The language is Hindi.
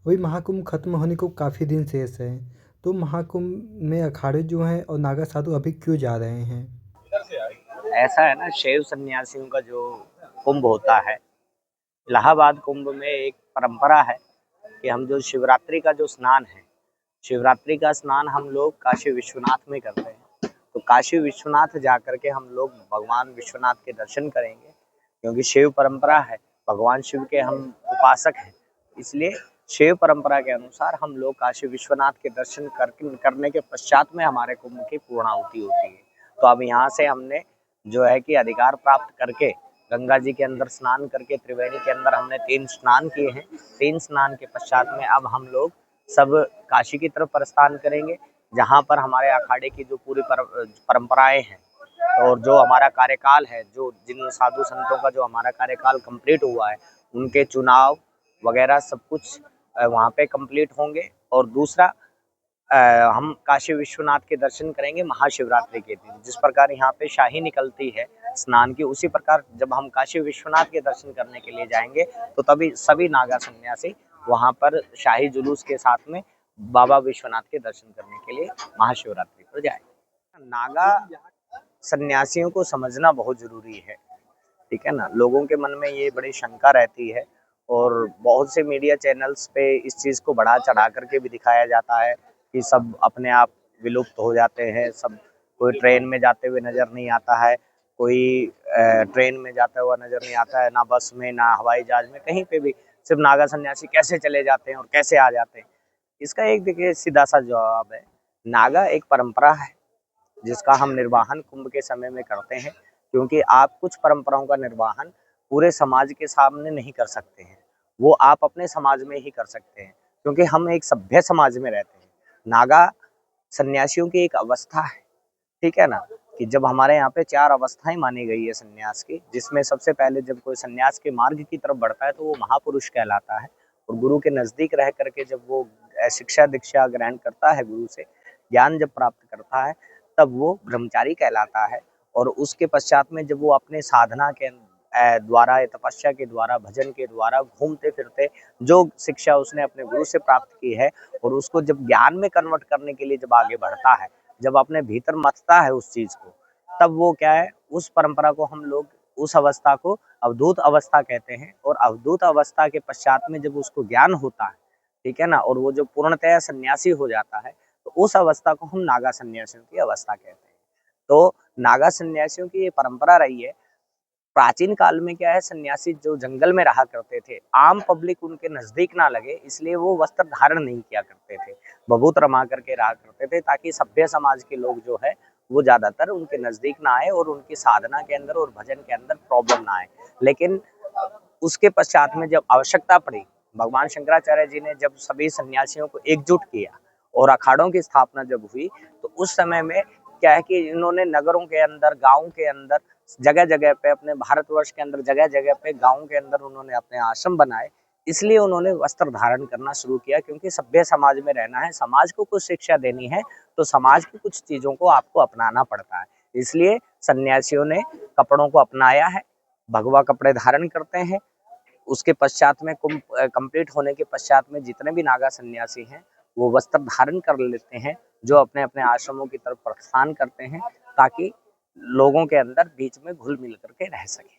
वही महाकुंभ खत्म होने को काफ़ी दिन शेष है। तो महाकुंभ में अखाड़े जो हैं और नागा साधु अभी क्यों जा रहे हैं? ऐसा है ना, शैव सन्यासियों का जो कुंभ होता है, इलाहाबाद कुंभ में एक परंपरा है कि हम जो शिवरात्रि का जो स्नान है, शिवरात्रि का स्नान हम लोग काशी विश्वनाथ में करते हैं। तो काशी विश्वनाथ जाकर के हम लोग भगवान विश्वनाथ के दर्शन करेंगे, क्योंकि शिव परंपरा है, भगवान शिव के हम उपासक हैं। इसलिए शिव परंपरा के अनुसार हम लोग काशी विश्वनाथ के दर्शन करने के पश्चात में हमारे कुंभ की पूर्णाहुति होती है। तो अब यहाँ से हमने जो है कि अधिकार प्राप्त करके गंगा जी के अंदर स्नान करके, त्रिवेणी के अंदर हमने 3 स्नान किए हैं। 3 स्नान के पश्चात में अब हम लोग सब काशी की तरफ प्रस्थान करेंगे, जहाँ पर हमारे अखाड़े की जो पूरी परंपराएं हैं और जो हमारा कार्यकाल है, जो जिन साधु संतों का जो हमारा कार्यकाल कंप्लीट हुआ है, उनके चुनाव वगैरह सब कुछ वहाँ पे कंप्लीट होंगे। और दूसरा, हम काशी विश्वनाथ के दर्शन करेंगे महाशिवरात्रि के दिन। जिस प्रकार यहाँ पे शाही निकलती है स्नान की, उसी प्रकार जब हम काशी विश्वनाथ के दर्शन करने के लिए जाएंगे, तो तभी सभी नागा सन्यासी वहाँ पर शाही जुलूस के साथ में बाबा विश्वनाथ के दर्शन करने के लिए महाशिवरात्रि पर जाएंगे। नागा सन्यासियों को समझना बहुत जरूरी है, ठीक है ना। लोगों के मन में ये बड़ी शंका रहती है और बहुत से मीडिया चैनल्स पे इस चीज़ को बढ़ा चढ़ा करके भी दिखाया जाता है कि सब अपने आप विलुप्त हो जाते हैं। सब, कोई ट्रेन में जाते हुए नज़र नहीं आता है, कोई ट्रेन में जाता हुआ नज़र नहीं आता है, ना बस में, ना हवाई जहाज में, कहीं पे भी सिर्फ नागा सन्यासी कैसे चले जाते हैं और कैसे आ जाते हैं। इसका एक देखिए सीधा सा जवाब है, नागा एक परंपरा है जिसका हम निर्वाहन कुंभ के समय में करते हैं। क्योंकि आप कुछ परंपराओं का निर्वाहन पूरे समाज के सामने नहीं कर सकते हैं, वो आप अपने समाज में ही कर सकते हैं, क्योंकि हम एक सभ्य समाज में रहते हैं। नागा सन्यासियों की एक अवस्था है, ठीक है ना, कि जब हमारे यहाँ पे 4 अवस्थाएं मानी गई है सन्यास की, जिसमें सबसे पहले जब कोई सन्यास के मार्ग की तरफ बढ़ता है तो वो महापुरुष कहलाता है। और गुरु के नजदीक रह करके जब वो शिक्षा दीक्षा ग्रहण करता है, गुरु से ज्ञान जब प्राप्त करता है, तब वो ब्रह्मचारी कहलाता है। और उसके पश्चात में जब वो अपने साधना के द्वारा, तपस्या के द्वारा, भजन के द्वारा घूमते फिरते जो शिक्षा उसने अपने गुरु से प्राप्त की है, और उसको जब ज्ञान में कन्वर्ट करने के लिए जब आगे बढ़ता है, जब अपने भीतर मथता है उस चीज को, तब वो क्या है, उस परंपरा को हम लोग, उस अवस्था को अवधूत अवस्था कहते हैं। और अवधूत अवस्था के पश्चात में जब उसको ज्ञान होता है, ठीक है ना, और वो जो पूर्णतया सन्यासी हो जाता है, तो उस अवस्था को हम नागा सन्यासियों की अवस्था कहते हैं। तो नागा सन्यासियों की ये परंपरा रही है। प्राचीन काल में क्या है, सन्यासी जो जंगल में रहा करते थे, आम पब्लिक उनके नजदीक ना लगे, इसलिए वो वस्त्र धारण नहीं किया करते थे, भभूत रमा करके रहा करते थे, ताकि सभ्य समाज के लोग जो है वो ज्यादातर उनके नजदीक ना आए और उनकी साधना के अंदर और भजन के अंदर प्रॉब्लम ना आए। लेकिन उसके पश्चात में जब आवश्यकता पड़ी, भगवान शंकराचार्य जी ने जब सभी सन्यासियों को एकजुट किया और अखाड़ों की स्थापना जब हुई, तो उस समय में क्या है कि इन्होंने नगरों के अंदर, गाँव के अंदर, जगह जगह पे, अपने भारतवर्ष के अंदर जगह जगह पे, गाँव के अंदर उन्होंने अपने आश्रम बनाए। इसलिए उन्होंने वस्त्र धारण करना शुरू किया, क्योंकि सभ्य समाज में रहना है, समाज को कुछ शिक्षा देनी है, तो समाज की कुछ चीजों को आपको अपनाना पड़ता है। इसलिए सन्यासियों ने कपड़ों को अपनाया है, भगवा कपड़े धारण करते हैं। उसके पश्चात में कुंभ कंप्लीट होने के पश्चात में जितने भी नागा सन्यासी हैं, वो वस्त्र धारण कर लेते हैं, जो अपने अपने आश्रमों की तरफ प्रस्थान करते हैं, ताकि लोगों के अंदर बीच में घुल मिल करके रह सके।